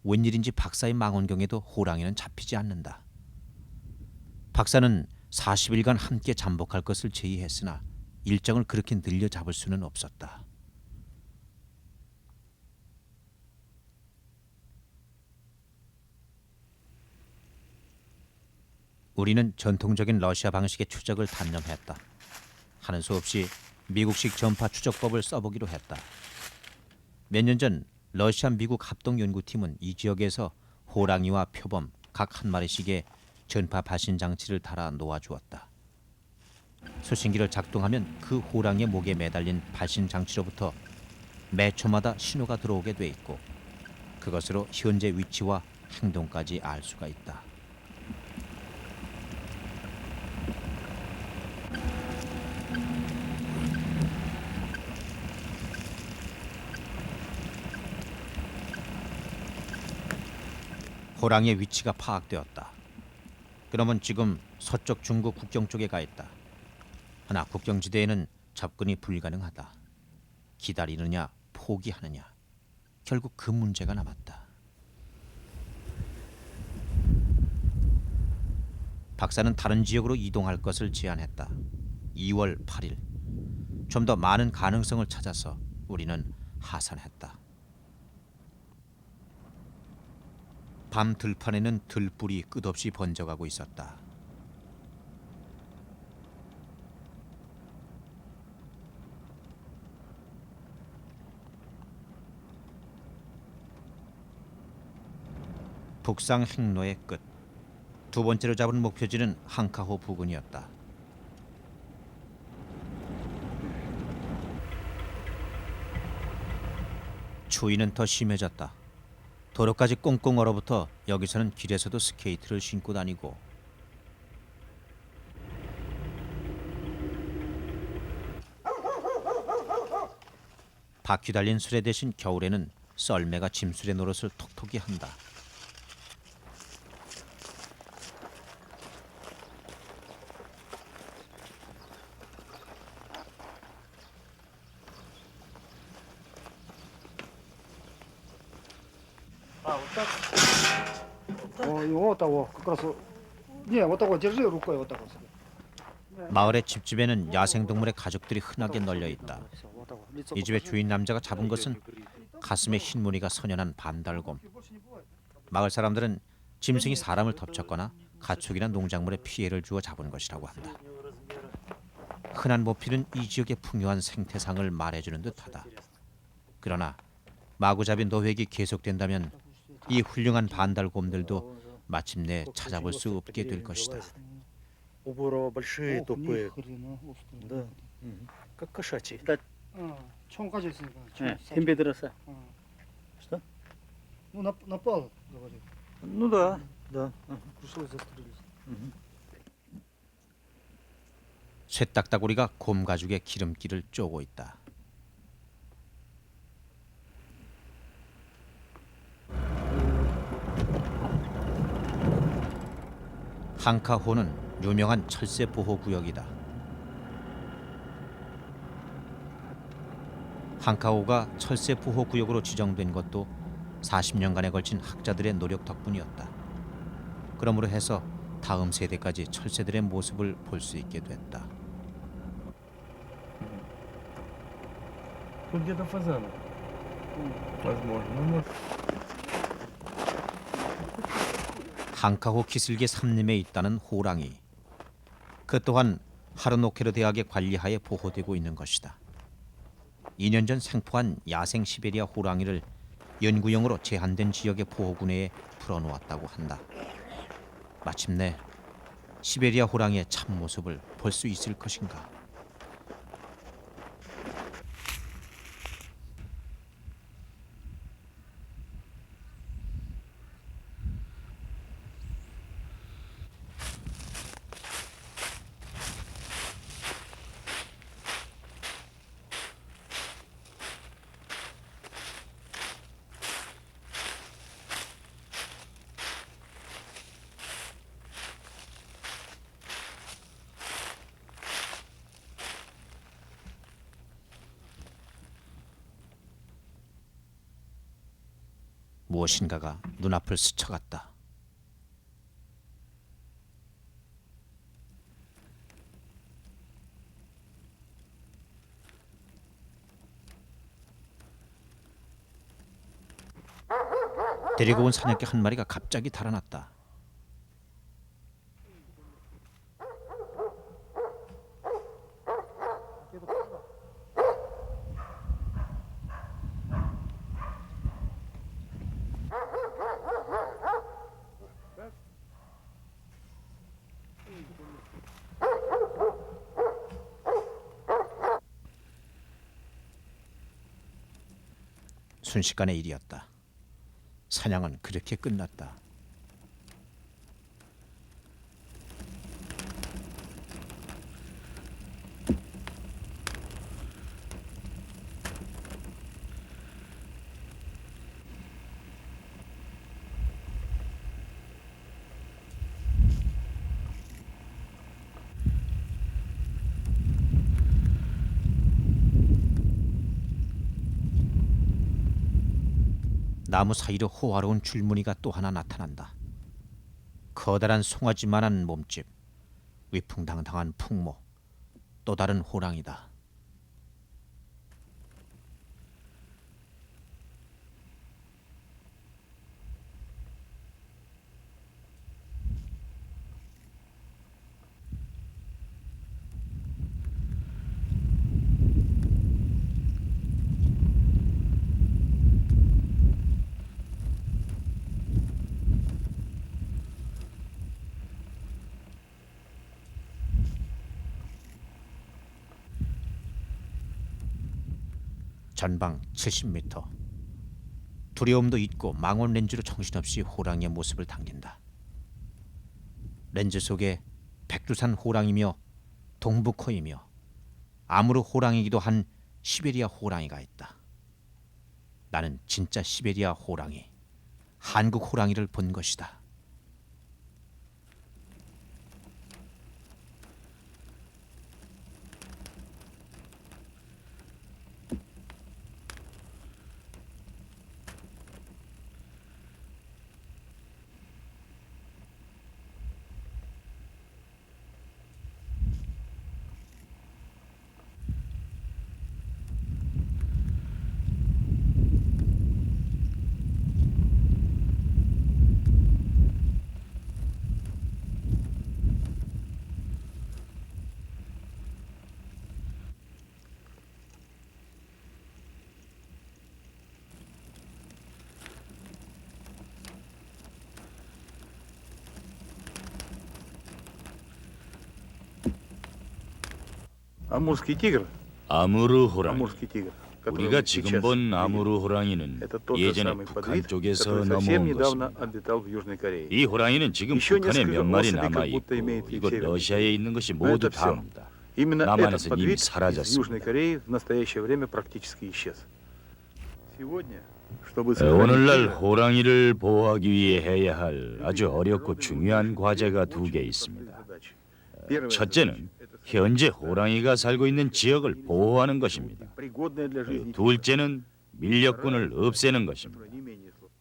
Speaker 1: 웬일인지 박사의 망원경에도 호랑이는 잡히지 않는다. 박사는 40일간 함께 잠복할 것을 제의했으나 일정을 그렇게 늘려 잡을 수는 없었다. 우리는 전통적인 러시아 방식의 추적을 단념했다. 하는 수 없이 미국식 전파 추적법을 써보기로 했다. 몇 년 전 러시아 미국 합동연구팀은 이 지역에서 호랑이와 표범 각 한 마리씩의 전파 발신 장치를 달아 놓아주었다. 수신기를 작동하면 그 호랑이의 목에 매달린 발신 장치로부터 매 초마다 신호가 들어오게 돼 있고 그것으로 현재 위치와 행동까지 알 수가 있다. 호랑이의 위치가 파악되었다. 그러면 지금 서쪽 중국 국경 쪽에 가 있다. 하나 국경지대에는 접근이 불가능하다. 기다리느냐 포기하느냐 결국 그 문제가 남았다. 박사는 다른 지역으로 이동할 것을 제안했다. 2월 8일 좀 더 많은 가능성을 찾아서 우리는 하산했다. 밤 들판에는 들불이 끝없이 번져가고 있었다. 북상 행로의 끝. 두 번째로 잡은 목표지는 항카호 부근이었다. 추위는 더 심해졌다. 도로까지 꽁꽁 얼어붙어 여기서는 길에서도 스케이트를 신고 다니고 바퀴 달린 수레 대신 겨울에는 썰매가 짐수레 노릇을 톡톡히 한다.
Speaker 8: О, и вот того, как раз. Не, вот такой, держи рукой вот так вот.
Speaker 1: 마을의 집집에는 야생동물의 가죽들이 흔하게 널려 있다. 이 집의 주인 남자가 잡은 것은 가슴에 흰무늬가 선연한 반달곰. 마을 사람들은 짐승이 사람을 덮쳤거나 가축이나 농작물에 피해를 주어 잡은 것이라고 한다. 흔한 모피는 이 지역의 풍요한 생태상을 말해주는 듯하다. 그러나 마구잡이 노획이 계속된다면 이 훌륭한 반달곰들도 마침내 찾아볼 수 없게 될 것이다.
Speaker 7: Убора большие, тупые. Да. Как кошачьи. Да.
Speaker 8: 총 가졌으니까.
Speaker 7: Тебе 들었어. Что?
Speaker 8: Ну, напал, говорит.
Speaker 7: Ну да, да.
Speaker 8: Пришлось застрелить.
Speaker 1: 쇠딱따구리가 곰 가죽의 기름기를 쪼고 있다. 항카호는 유명한 철새 보호 구역이다. 항카호가 철새 보호 구역으로 지정된 것도 40년간에 걸친 학자들의 노력 덕분이었다. 그러므로 해서 다음 세대까지 철새들의 모습을 볼 수 있게 됐다.
Speaker 7: Тут где-то фазаны. Возможно. Ну, может.
Speaker 1: 항카호 기슭의 삼림에 있다는 호랑이. 그 또한 하르노케르 대학의 관리하에 보호되고 있는 것이다. 2년 전 생포한 야생 시베리아 호랑이를 연구용으로 제한된 지역의 보호구내에 풀어놓았다고 한다. 마침내 시베리아 호랑이의 참모습을 볼 수 있을 것인가. 무엇인가가 눈앞을 스쳐갔다. 데리고 온 사냥개 한 마리가 갑자기 달아났다. 순식간의 일이었다. 사냥은 그렇게 끝났다. 나무 사이로 호화로운 줄무늬가 또 하나 나타난다. 커다란 송아지만한 몸집, 위풍당당한 풍모, 또 다른 호랑이다. 전방 70m. 두려움도 잊고 망원 렌즈로 정신없이 호랑이의 모습을 당긴다. 렌즈 속에 백두산 호랑이며 동북호이며 아무르 호랑이기도 한 시베리아 호랑이가 있다. 나는 진짜 시베리아 호랑이, 한국 호랑이를 본 것이다.
Speaker 6: Амурский тигр.
Speaker 2: 아무르 호랑이.
Speaker 6: Амурский тигр. который
Speaker 2: 우리가
Speaker 6: мы
Speaker 2: 지금
Speaker 6: сейчас
Speaker 2: 본
Speaker 6: видим,
Speaker 2: 아무르 호랑이는
Speaker 6: это тот же
Speaker 2: 예전에
Speaker 6: самый
Speaker 2: 북한
Speaker 6: подвид,
Speaker 2: 쪽에서
Speaker 6: который совсем
Speaker 2: 넘어온
Speaker 6: недавно
Speaker 2: 것입니다.
Speaker 6: обитал в Южной Корее.
Speaker 2: 이 호랑이는 지금
Speaker 6: еще
Speaker 2: 북한에
Speaker 6: несколько
Speaker 2: 몇 마리
Speaker 6: особей
Speaker 2: 남아
Speaker 6: как будто
Speaker 2: 있고
Speaker 6: имеет и
Speaker 2: 이곳
Speaker 6: в Северной
Speaker 2: 러시아에 있는 것이
Speaker 6: Но
Speaker 2: 모두
Speaker 6: это всё.
Speaker 2: 다입니다.
Speaker 6: Именно этот
Speaker 2: 남한에서 이미
Speaker 6: подвид из
Speaker 2: 사라졌습니다.
Speaker 6: Южной Кореи в настоящее время практически исчез. Сегодня, чтобы
Speaker 2: 오늘날
Speaker 6: сохранить
Speaker 2: 호랑이를 보호하기 위해 해야 할 아주 어렵고 중요한 과제가 두 개 있습니다.
Speaker 6: Первое
Speaker 2: 첫째는
Speaker 6: задача – это
Speaker 2: 현재 호랑이가 살고 있는 지역을 보호하는 것입니다.
Speaker 6: пригодное для жизни
Speaker 2: 둘째는 밀렵꾼을 없애는 것입니다.
Speaker 6: которое не менее сложно.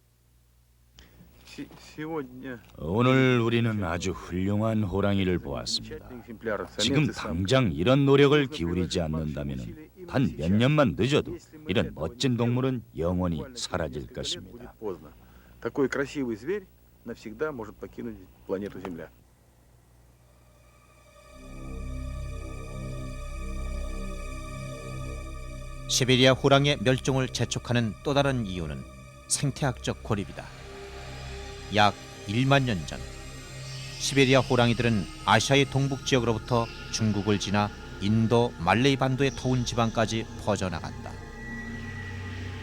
Speaker 6: Сегодня
Speaker 2: 오늘 우리는 아주 훌륭한 호랑이를 보았습니다.
Speaker 6: замечательный экземпляр,
Speaker 2: 지금
Speaker 6: самец и самка.
Speaker 2: 당장 이런 노력을 기울이지 않는다면 단 몇 년만 늦어도 이런 멋진 동물은 영원히
Speaker 6: Буквально через
Speaker 2: 사라질
Speaker 6: несколько лет
Speaker 2: 것입니다.
Speaker 6: будет поздно. Такой красивый зверь навсегда может покинуть планету Земля.
Speaker 1: 시베리아 호랑이의 멸종을 재촉하는 또 다른 이유는 생태학적 고립이다. 약 1만 년 전, 시베리아 호랑이들은 아시아의 동북 지역으로부터 중국을 지나 인도, 말레이 반도의 더운 지방까지 퍼져나갔다.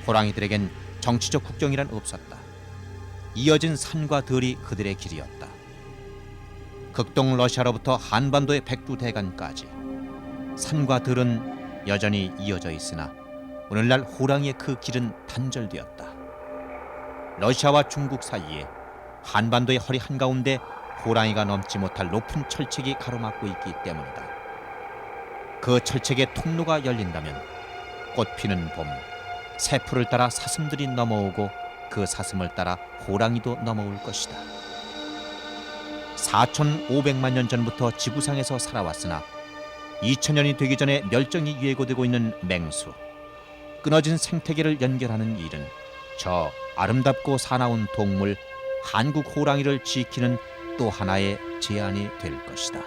Speaker 1: 호랑이들에겐 정치적 국경이란 없었다. 이어진 산과 들이 그들의 길이었다. 극동 러시아로부터 한반도의 백두대간까지 산과 들은 여전히 이어져 있으나 오늘날 호랑이의 그 길은 단절되었다. 러시아와 중국 사이에 한반도의 허리 한가운데 호랑이가 넘지 못할 높은 철책이 가로막고 있기 때문이다. 그 철책의 통로가 열린다면 꽃피는 봄, 새풀을 따라 사슴들이 넘어오고 그 사슴을 따라 호랑이도 넘어올 것이다. 4,500만 년 전부터 지구상에서 살아왔으나 2000년이 되기 전에 멸종이 예고되고 있는 맹수, 끊어진 생태계를 연결하는 일은 저 아름답고 사나운 동물 한국 호랑이를 지키는 또 하나의 제안이 될 것이다.